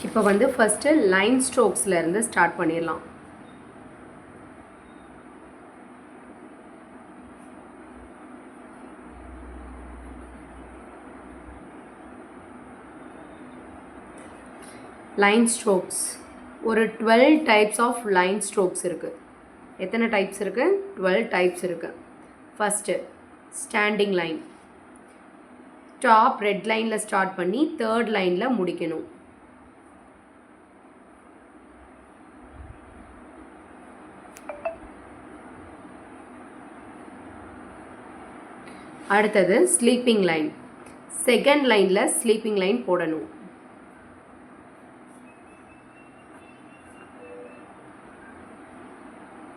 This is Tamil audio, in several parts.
இப்போ வந்து ஃபஸ்ட்டு லைன் ஸ்ட்ரோக்ஸ்லேருந்து ஸ்டார்ட் பண்ணிடலாம். லைன் ஸ்ட்ரோக்ஸ் ஒரு 12 டைப்ஸ் ஆஃப் லைன் ஸ்ட்ரோக்ஸ் இருக்குது. எத்தனை டைப்ஸ் இருக்குது? 12 டைப்ஸ் இருக்குது. First standing line. Top red லைனில் ஸ்டார்ட் பண்ணி தேர்ட் லைனில் முடிக்கணும். அடுத்தது ஸ்லீப்பிங் லைன். செகண்ட் லைனில் ஸ்லீப்பிங் லைன் போடணும்.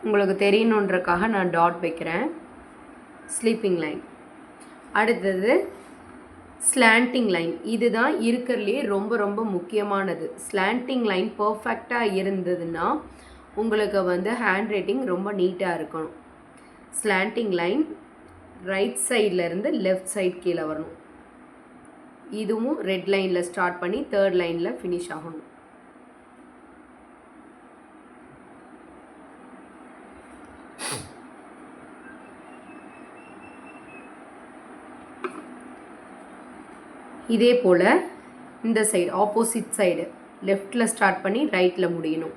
உங்களுக்கு தெரியணுன்றக்காக நான் டாட் வைக்கிறேன். Sleeping line. அடுத்தது ஸ்லாண்டிங் லைன். இதுதான் இருக்கிறதுலே ரொம்ப ரொம்ப முக்கியமானது. ஸ்லாண்டிங் லைன் பர்ஃபெக்டாக இருந்ததுன்னா உங்களுக்கு வந்து ஹேண்ட் ரைட்டிங் ரொம்ப நீட்டாக இருக்கணும். ஸ்லாண்டிங் லைன் ரைட் சைட்லேருந்து லெஃப்ட் சைட் கீழே வரணும். இதுவும் ரெட் லைனில் ஸ்டார்ட் பண்ணி தேர்ட் லைனில் ஃபினிஷ் ஆகணும். இதே போல் இந்த சைடு ஆப்போசிட் சைடு லெஃப்டில் ஸ்டார்ட் பண்ணி ரைட்டில் முடியணும்.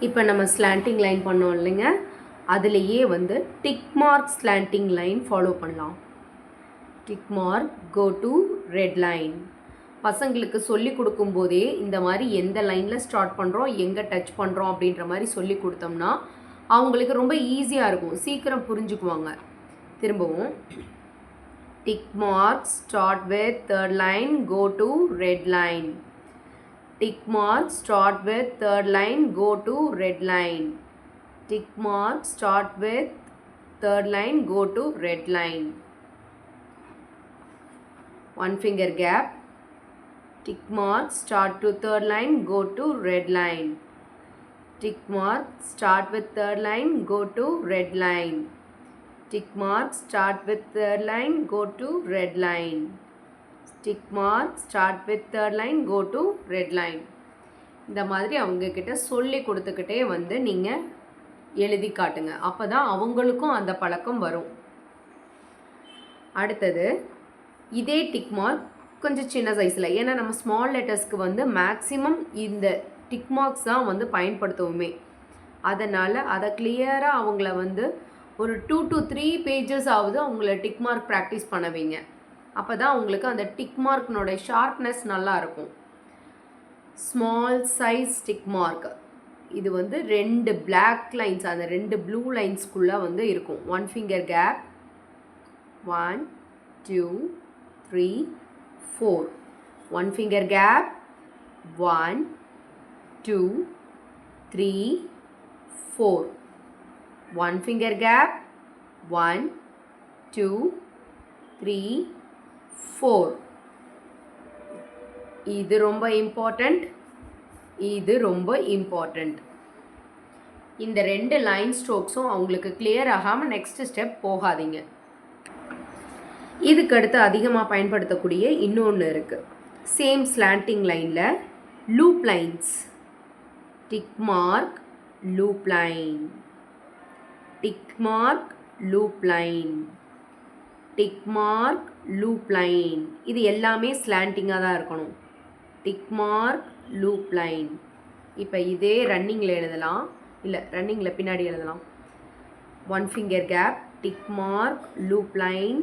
இப்போ நம்ம ஸ்லாண்டிங் லைன் பண்ணோம் இல்லைங்க, அதுலேயே வந்து tick mark slanting line follow பண்ணலாம். Tick mark go to red line. பசங்களுக்கு சொல்லி கொடுக்கும்போதே இந்த மாதிரி எந்த லைனில் ஸ்டார்ட் பண்ணுறோம், எங்கே டச் பண்ணுறோம் அப்படின்ற மாதிரி சொல்லி கொடுத்தோம்னா அவங்களுக்கு ரொம்ப ஈஸியாக இருக்கும், சீக்கிரம் புரிஞ்சுக்குவாங்க. திரும்பவும் tick mark start with third line go to red line. Tick mark start with third line go to red line. Tick mark start with third line go to red line. One finger gap. Tick mark start to third line go to red line. Tick mark start with third line go to red line. Tick mark start with third line go to red line. Tick mark start with third line go to red line. இந்த மாதிரி அவங்கக்கிட்ட சொல்லி கொடுத்துக்கிட்டே வந்து நீங்கள் எழுதி காட்டுங்க. அப்போ தான் அவங்களுக்கும் அந்த பழக்கம் வரும். அடுத்தது இதே டிக் மார்க் கொஞ்சம் சின்ன சைஸில், ஏன்னா நம்ம ஸ்மால் லெட்டர்ஸ்க்கு வந்து மேக்ஸிமம் இந்த டிக் மார்க்ஸ் தான் வந்து பயன்படுத்துவோமே. அதனால் அதை கிளியராக அவங்கள வந்து ஒரு 2 to 3 pages ஆகுது அவங்கள டிக் மார்க் ப்ராக்டிஸ் பண்ண வைங்க. அப்போ தான் உங்களுக்கு அந்த டிக் மார்க்னோட ஷார்ப்னஸ் நல்லா இருக்கும். ஸ்மால் சைஸ் டிக் மார்க் இது வந்து 2 பிளாக் லைன்ஸ், அந்த 2 ப்ளூ லைன்ஸ்குள்ளே வந்து இருக்கும். 1 finger gap 1 2 3 4. 1 finger gap 1 2 3 4. 1 finger gap 1 2 3 4. இது ரொம்ப இம்பார்ட்டண்ட், இது ரொம்ப இம்பார்ட்டண்ட். இந்த 2 லைன் ஸ்ட்ரோக்ஸும் அவங்களுக்கு கிளியர் ஆகாமல் நெக்ஸ்ட் ஸ்டெப் போகாதீங்க. இதுக்கு அடுத்து அதிகமாக பயன்படுத்தக்கூடிய இன்னொன்று இருக்குது. சேம் ஸ்லாண்டிங் லைனில் loop lines. Tick mark loop line. Tick mark loop line. Tick mark loop line. இது எல்லாமே ஸ்லாண்டிங்காக தான் இருக்கணும். Tick mark loop line. இப்போ இதே ரன்னிங்கில் எழுதலாம், இல்லை ரன்னிங்கில் பின்னாடி எழுதலாம். 1 finger gap tick mark loop line.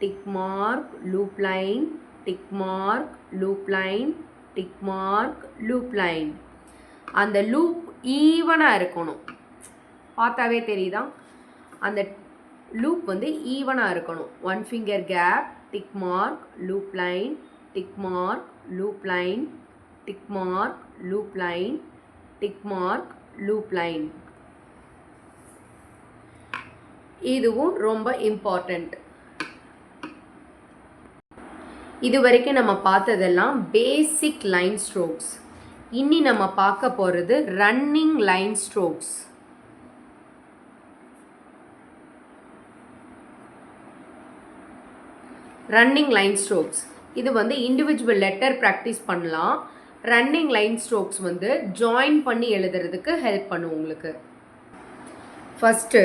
Tick mark loop line. Tick mark loop line. Tick mark loop line. அந்த லூப் ஈவனாக இருக்கணும். பார்த்தாவே தெரியுதா? அந்த லூப் வந்து ஈவனாக இருக்கணும். 1 finger gap tick mark loop line. Tick mark loop line. Tick mark loop line. Tick mark loop line. இதுவும் ரொம்ப இம்பார்ட்டண்ட். இது வரைக்கும் நம்ம பார்த்ததெல்லாம் பேசிக் லைன் ஸ்ட்ரோக்ஸ். இன்னி நம்ம பார்க்க போகிறது running line strokes. Running line strokes இது வந்து இண்டிவிஜுவல் லெட்டர் ப்ராக்டிஸ் பண்ணலாம். ரன்னிங் லைன் ஸ்ட்ரோக்ஸ் வந்து ஜாயின் பண்ணி எழுதுறதுக்கு ஹெல்ப் பண்ணும் உங்களுக்கு. ஃபஸ்ட்டு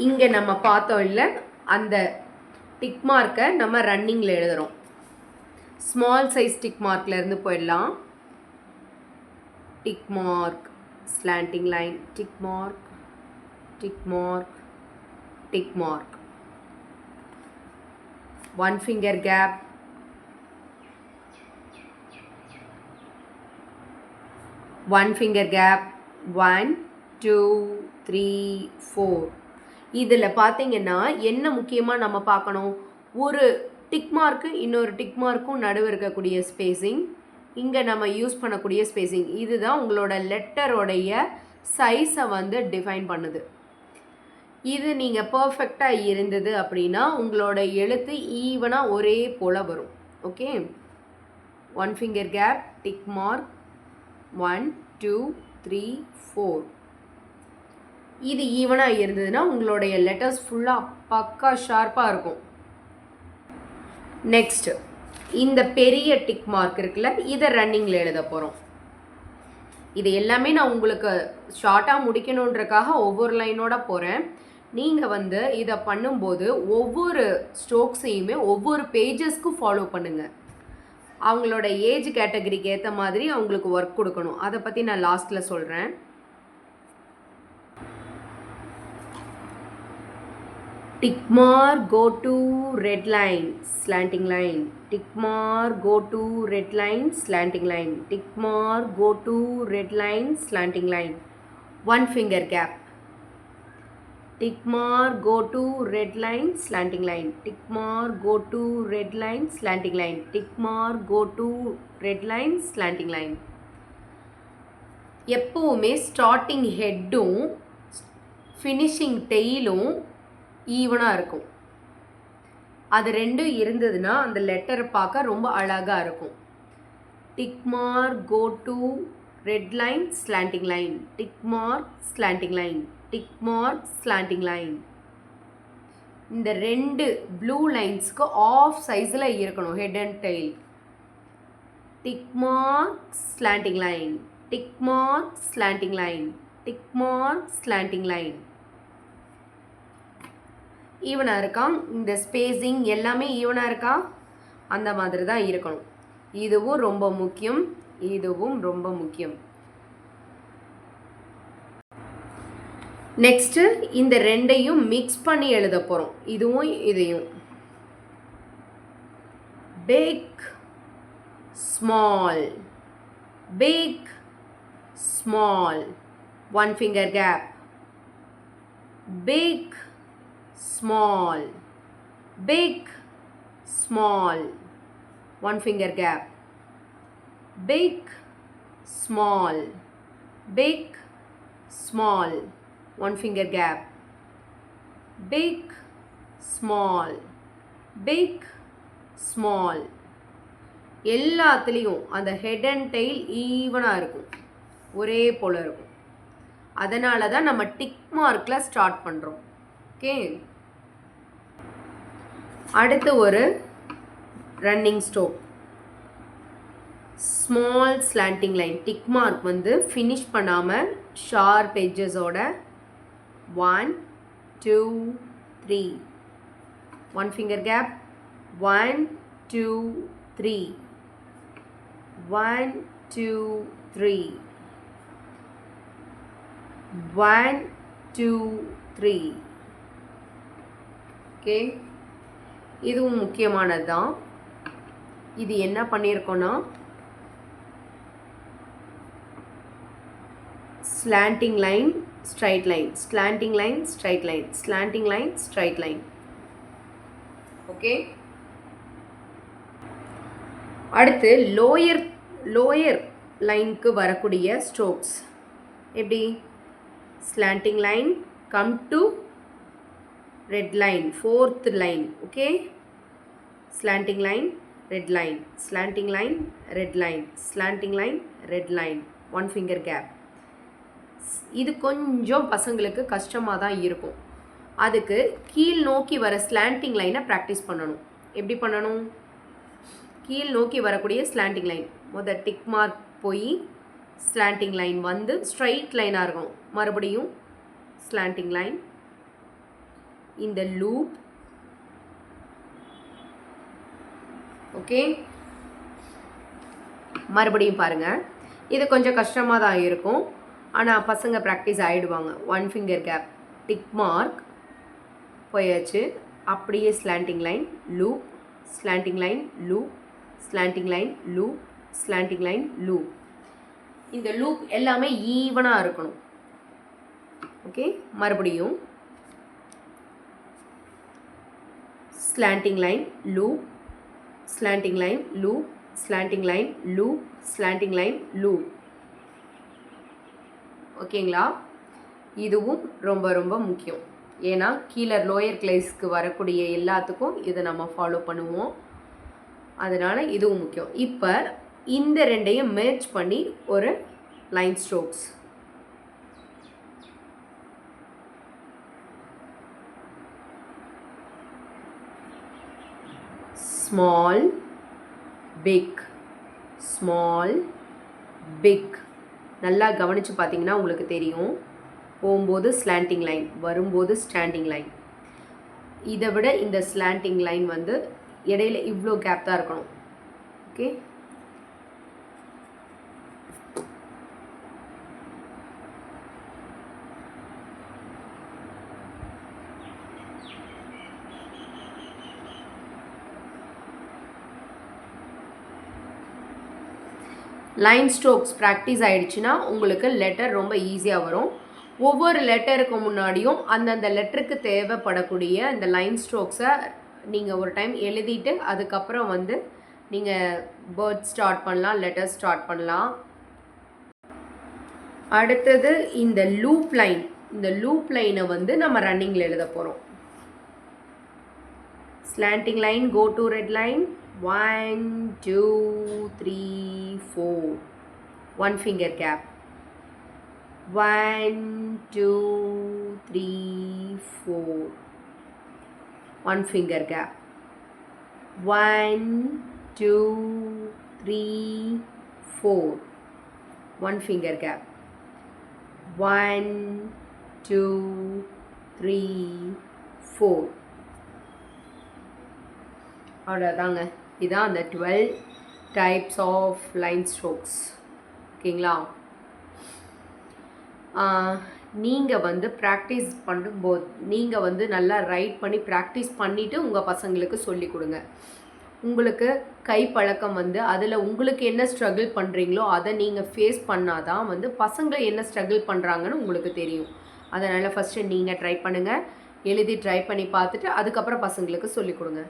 இங்கே நம்ம பார்த்தோம் இல்லை, அந்த டிக் மார்க்கை நம்ம ரன்னிங்கில் எழுதுகிறோம். ஸ்மால் சைஸ் டிக் மார்க்லேருந்து போயிடலாம். tick mark, slanting line, tick mark, tick mark, tick mark. One finger gap, one finger gap, 1, 2, 3, 4. இதில் பார்த்தீங்கன்னா என்ன முக்கியமாக நம்ம பார்க்கணும், ஒரு டிக் மார்க்கு இன்னொரு டிக் மார்க்கும் நடுவு இருக்கக்கூடிய ஸ்பேசிங், இங்கே நம்ம யூஸ் பண்ணக்கூடிய ஸ்பேசிங், இதுதான் உங்களோட லெட்டரோடைய சைஸை வந்து டிஃபைன் பண்ணுது. இது நீங்கள் பர்ஃபெக்டாக இருந்தது அப்படின்னா உங்களோட எழுத்து ஈவனாக ஒரே போல் வரும். Okay, one finger gap, tick mark, 1, 2, 3, 4. இது ஈவனாக இருந்ததுன்னா உங்களுடைய லெட்டர்ஸ் ஃபுல்லாக பக்கா ஷார்ப்பாக இருக்கும். நெக்ஸ்ட்டு இந்த பெரிய டிக் மார்க் இருக்குல்ல, இதை ரன்னிங்கில் எழுத போகிறோம். இது எல்லாமே நான் உங்களுக்கு ஷார்ட்டாக முடிக்கணுன்றக்காக ஒவ்வொரு லைனோட போகிறேன். நீங்கள் வந்து இதை பண்ணும்போது ஒவ்வொரு ஸ்ட்ரோக்ஸையுமே ஒவ்வொரு பேஜஸ்க்கும் ஃபாலோ பண்ணுங்கள். அவங்களோட ஏஜ் கேட்டகரிக்கு ஏற்ற மாதிரி அவங்களுக்கு ஒர்க் கொடுக்கணும். அதை பற்றி நான் லாஸ்ட்டில் சொல்கிறேன். Tick mark, go to red line, slanting line. Tick mark, go to red line, slanting line. Tick mark, go to red line, slanting line. One finger gap. Tick mark, go to red line, slanting line. Tick mark, go to red line, slanting line. Tick mark, go to red line, slanting line. எப்போவுமே ஸ்டார்டிங் ஹெட்டும் ஃபினிஷிங் டெய்லும் ஈவனாக இருக்கும். அது ரெண்டும் இருந்ததுன்னா அந்த லெட்டரை பார்க்க ரொம்ப அழகாக இருக்கும். Tick mark, go to red line, slanting line. Tick mark, slanting line. Tick mark, slanting line. இந்த ரெண்டு ப்ளூ லைன்ஸ்க்கு ஆஃப் சைஸில் இருக்கணும் head and tail. Tick mark, slanting line. Tick mark, slanting line. Tick mark, slanting line. ஈவனாக இருக்கா, இந்த ஸ்பேஸிங் எல்லாமே ஈவனாக இருக்கா, அந்த மாதிரி தான் இருக்கணும். இதுவும் ரொம்ப முக்கியம், இதுவும் ரொம்ப முக்கியம். நெக்ஸ்ட்டு இந்த ரெண்டையும் மிக்ஸ் பண்ணி எழுத போகிறோம். இதுவும் இதையும். Big small, big small, one finger gap. Big small, big, small, one finger gap. Big, small, big, small, one finger gap. Big, small, big, small. எல்லாத்துலேயும் அந்த ஹெட் அண்ட் டெயில் ஈவனாக இருக்கும், ஒரே போல் இருக்கும். அதனால தான் நம்ம டிக் மார்க்கில் ஸ்டார்ட் பண்ணுறோம். ஓகே, அடுத்து ஒரு running stroke. Small slanting line. Tick mark வந்து ஃபினிஷ் பண்ணாமல் ஷார்ப் எட்ஜஸோட 1, 2, 3. One finger gap. 1, 2, 3. 1, 2, 3. 1, 2, 3. ஓகே, இதுவும் முக்கியமானது தான். இது என்ன பண்ணியிருக்கோன்னா slanting line, straight line, slanting line, straight line, slanting line, straight line. Okay, அடுத்து லோயர் லைனுக்கு வரக்கூடிய ஸ்ட்ரோக்ஸ் எப்படி? Slanting line, come to red line, fourth line. Okay, slanting line, red line, slanting line, red line, slanting line, red line. 1 finger gap. இது கொஞ்சம் பசங்களுக்கு கஷ்டமாக தான் இருக்கும். அதுக்கு கீழ் நோக்கி வர ஸ்லாண்டிங் லைனை ப்ராக்டிஸ் பண்ணணும். எப்படி பண்ணணும்? கீழ் நோக்கி வரக்கூடிய ஸ்லாண்டிங் லைன் முதல் டிக் மார்க் போய் ஸ்லாண்டிங் லைன் வந்து ஸ்ட்ரைட் லைனாக இருக்கும். மறுபடியும் ஸ்லாண்டிங் லைன், இந்த லூப். ஓகே, மறுபடியும் பாருங்கள். இது கொஞ்சம் கஷ்டமாக தான் இருக்கும், ஆனால் பசங்க ப்ராக்டிஸ் ஆகிடுவாங்க. 1 finger gap, டிக் மார்க் போயாச்சு. அப்படியே slanting line, loop, slanting line, loop, slanting line, loop, slanting line, loop. இந்த லூப் எல்லாமே ஈவனாக இருக்கணும். ஓகே, மறுபடியும் slanting line, loop, slanting line, loop, slanting line, loop, slanting line, loop. ஓகேங்களா? இதுவும் ரொம்ப ரொம்ப முக்கியம். ஏன்னா கீழே லோயர் கிளாஸ்க்கு வரக்கூடிய எல்லாத்துக்கும் இதை நம்ம ஃபாலோ பண்ணுவோம். அதனால் இதுவும் முக்கியம். இப்போ இந்த ரெண்டையும் மேட்ச் பண்ணி ஒரு line strokes. Small big, small big. நல்லா கவனித்து பார்த்தீங்கன்னா உங்களுக்கு தெரியும். போகும்போது ஸ்லாண்டிங் லைன், வரும்போது ஸ்டாண்டிங் லைன். இதை விட இந்த ஸ்லாண்டிங் லைன் வந்து இடையில இவ்வளோ கேப் தான் இருக்கணும். ஓகே, லைன் ஸ்ட்ரோக்ஸ் ப்ராக்டிஸ் ஆகிடுச்சுன்னா உங்களுக்கு லெட்டர் ரொம்ப ஈஸியாக வரும். ஒவ்வொரு லெட்டருக்கு முன்னாடியும் அந்தந்த லெட்டருக்கு தேவைப்படக்கூடிய இந்த லைன் ஸ்ட்ரோக்ஸை நீங்கள் ஒரு டைம் எழுதிட்டு அதுக்கப்புறம் வந்து நீங்கள் வேர்ட் ஸ்டார்ட் பண்ணலாம், லெட்டர் ஸ்டார்ட் பண்ணலாம். அடுத்தது இந்த லூப் லைன். இந்த லூப் லைனை வந்து நம்ம ரன்னிங்கில் எழுத போகிறோம். Slanting line, go to red line, 1 2 3 4, 1 finger gap, 1 2 3 4, 1 finger gap, 1 2 3 4, 1 finger gap, 1 2 3 4. அவ்வளோதாங்க. இதுதான் அந்த 12 டைப்ஸ் ஆஃப் லைன் ஸ்ட்ரோக்ஸ். ஓகேங்களா? நீங்கள் வந்து ப்ராக்டிஸ் பண்ணும்போது நீங்கள் வந்து நல்லா ரைட் பண்ணி ப்ராக்டிஸ் பண்ணிவிட்டு உங்கள் பசங்களுக்கு சொல்லிக் கொடுங்க. உங்களுக்கு கைப்பழக்கம் வந்து அதில் உங்களுக்கு என்ன ஸ்ட்ரகிள் பண்ணுறீங்களோ அதை நீங்கள் ஃபேஸ் பண்ணால் தான் வந்து பசங்க என்ன ஸ்ட்ரகிள் பண்ணுறாங்கன்னு உங்களுக்கு தெரியும். அதனால் ஃபஸ்ட்டு நீங்கள் ட்ரை பண்ணுங்கள், எழுதி ட்ரை பண்ணி பார்த்துட்டு அதுக்கப்புறம் பசங்களுக்கு சொல்லிக் கொடுங்க.